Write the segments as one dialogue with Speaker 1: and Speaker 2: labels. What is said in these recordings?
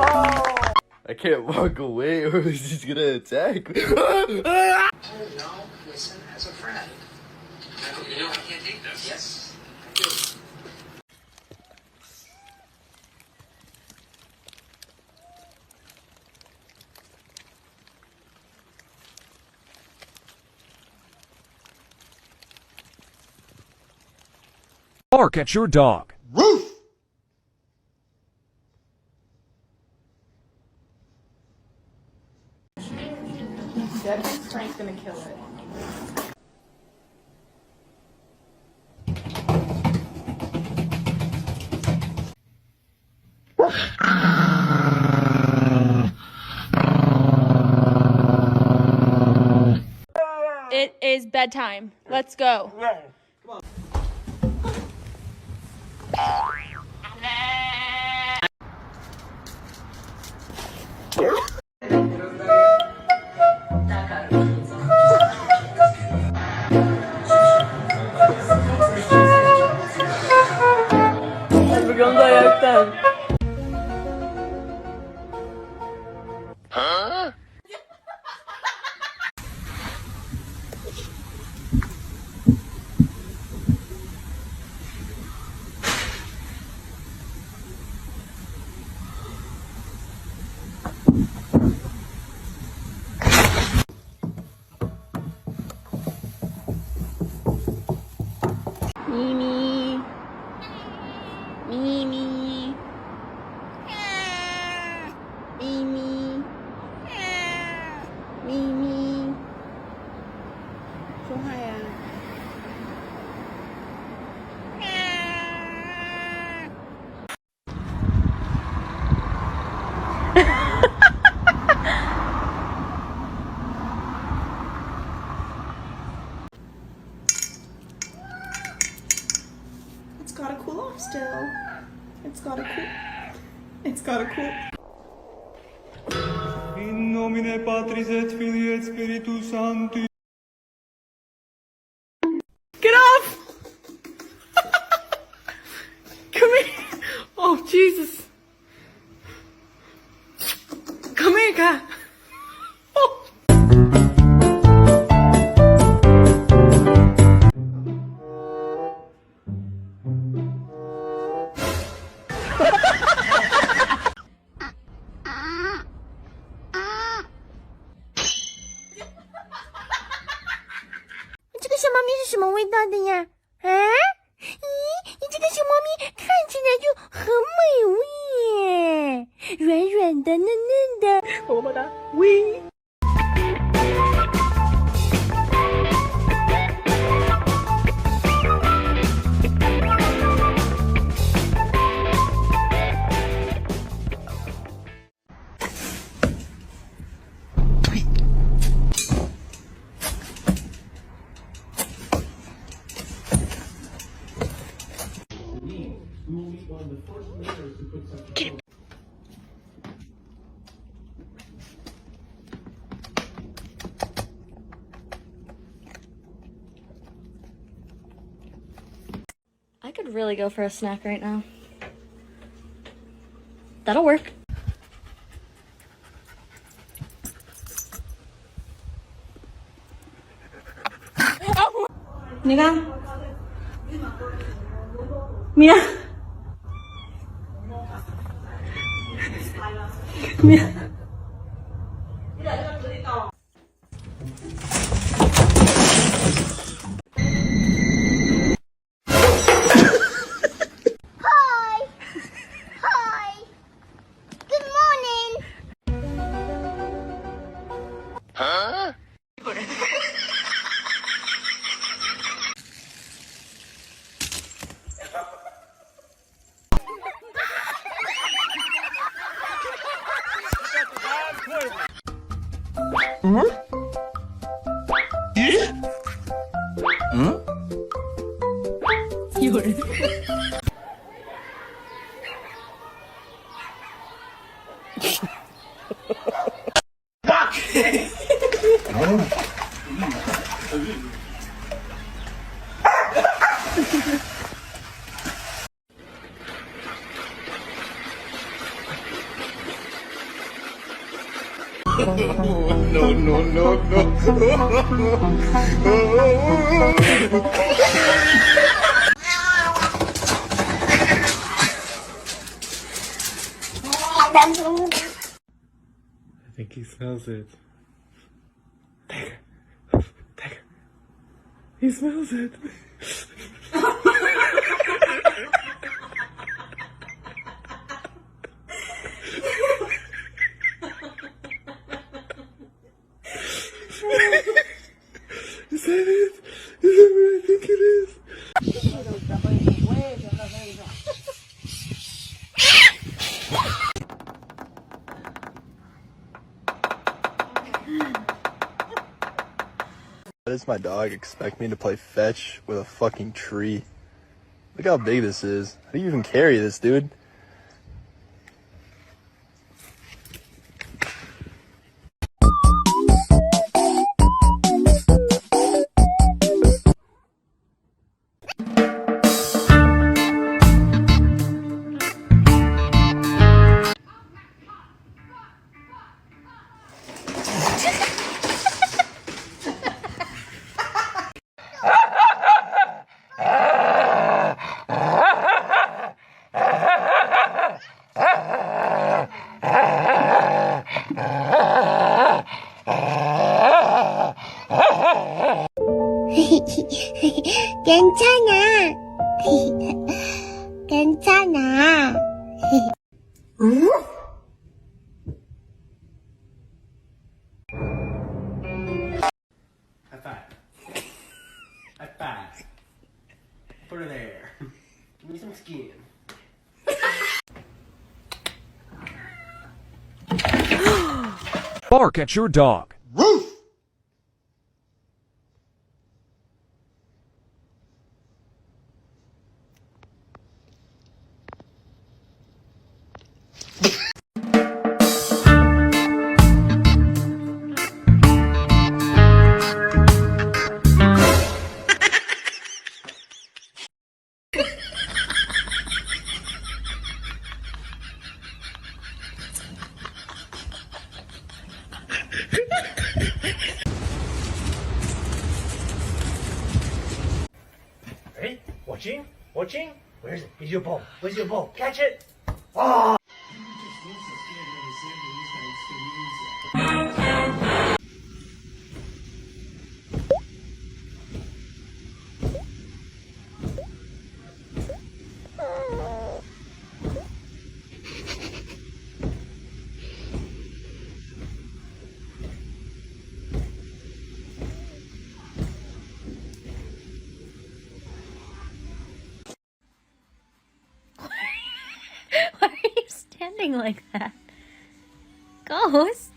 Speaker 1: I can't walk away or he's just gonna attack me.
Speaker 2: Oh, no, listen, as a friend. You know I can't take this. Yes, I do.
Speaker 3: Bark at your dog.
Speaker 4: Roof!
Speaker 5: That big Frank's gonna kill it.
Speaker 6: It is bedtime. Let's go.
Speaker 5: Wygląda jak ten.
Speaker 6: Mimi. Mimi. Mimi. Mimi.
Speaker 5: 说话呀。It's gotta cool off still. It's gotta cool. It's gotta cool.
Speaker 4: In nomine Patris et Filii et Spiritus Sancti.
Speaker 5: Get off! Come here. Oh, Jesus. Come here, cat. Oh.
Speaker 6: I could really go for a snack right now. That'll work.
Speaker 5: Mira. Mira. Mira.
Speaker 1: No, no, no,
Speaker 4: I think he smells it. Take her. Take her. He smells it. Is that it? Is that what I think it is?
Speaker 1: Why does my dog expect me to play fetch with a fucking tree? Look how big this is. How do you even carry this, dude?
Speaker 7: 괜찮아. 괜찮아.
Speaker 2: High five. High five. Put her there. Give me some skin.
Speaker 3: Bark at your dog.
Speaker 2: Ready? Watching? Watching? Where's it? Here's your ball. Where's your ball? Catch it!
Speaker 6: Why are you standing like that? Ghost?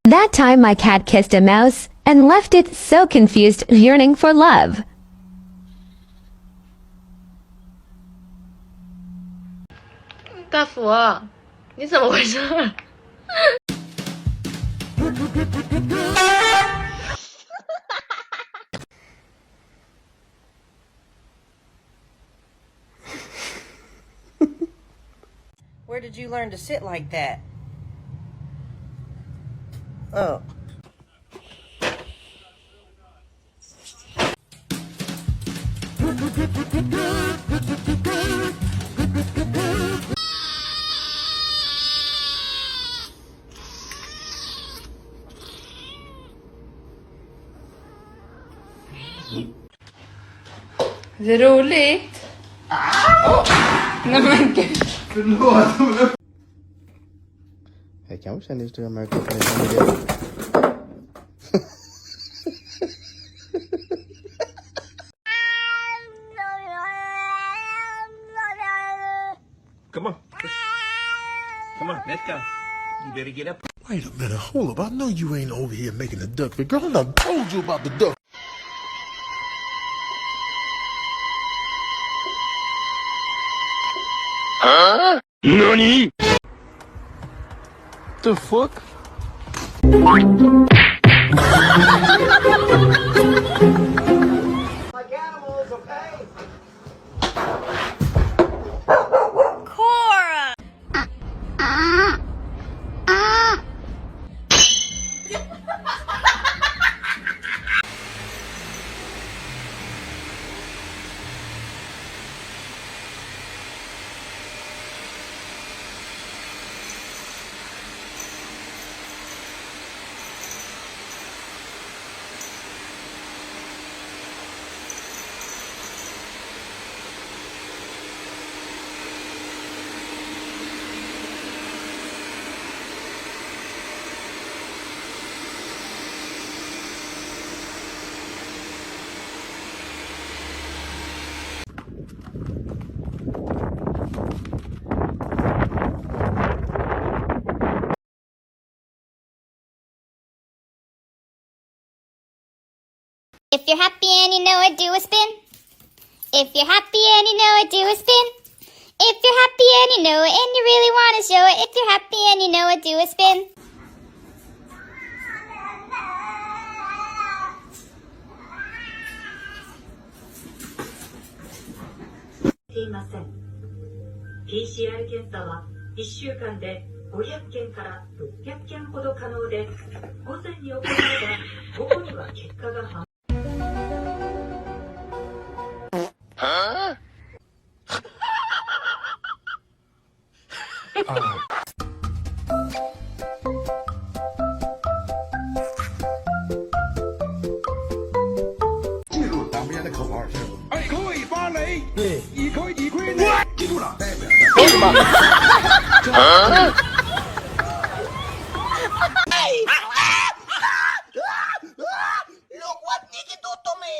Speaker 8: That time my cat kissed a mouse and left it so confused, yearning for love.
Speaker 6: 大福，你怎么回事？Where
Speaker 9: did you learn to sit like that? Oh.
Speaker 10: Det är roligt. Nej men gud.
Speaker 1: Förlåt. Hey, can we send this to America for this one again?
Speaker 2: Come on. Come on, let's go. You better get up.
Speaker 11: Wait a minute, hold up. I know you ain't over here making a duck. But girl, I done told you about the duck.
Speaker 1: Huh? NANI? The fuck?
Speaker 2: Like animals.
Speaker 7: If you're happy and you know it, do a spin. If you're happy and you know it, do a spin. If you're happy and you know it and you really want to show it, if you're happy and you know it, do a spin.
Speaker 12: いません。PCR 検査は1週間で500件から600件ほど可能で、午前に行えば午後には結果が判明。
Speaker 11: 记住党鞭的口号是：哎，可以发雷，对，一可以亏内。记住了，代表。
Speaker 2: Look what Nikki do to me!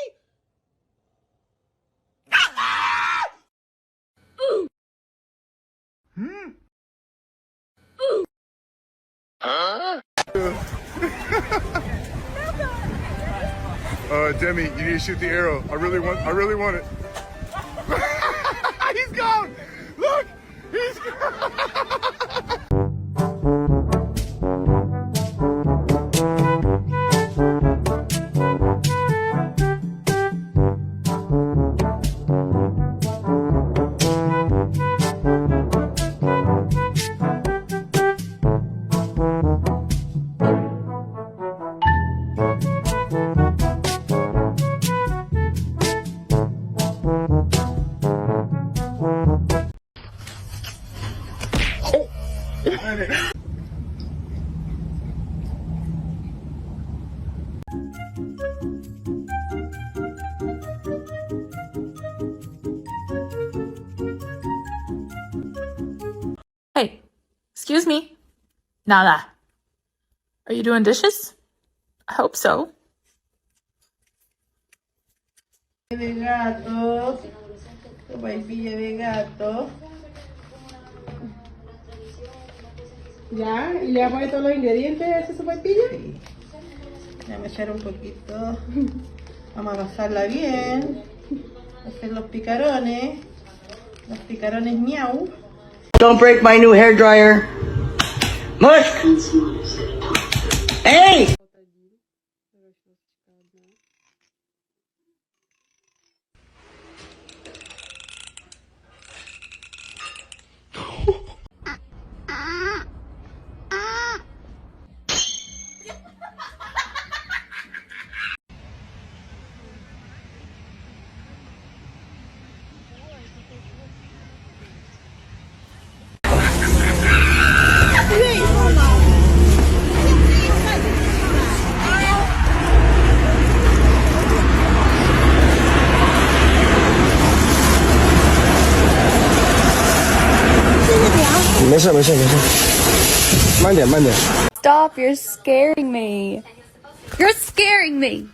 Speaker 11: Demi, you need to shoot the arrow. I really want it. He's gone. Look, he's gone.
Speaker 10: Hey, excuse me. Nada. Are you doing dishes? I hope so.
Speaker 9: De gato, sopaipilla de gato.
Speaker 5: ¿Ya? ¿Y le vamos a poner todos los ingredientes a esa sopaipilla?
Speaker 9: Sí. Vamos a echar un poquito. Vamos a amasarla bien. Hacer los picarones. Los picarones miau.
Speaker 2: Don't break my new hair dryer. Mush! Hey!
Speaker 1: 慢点。
Speaker 6: Stop, you're scaring me. You're scaring me.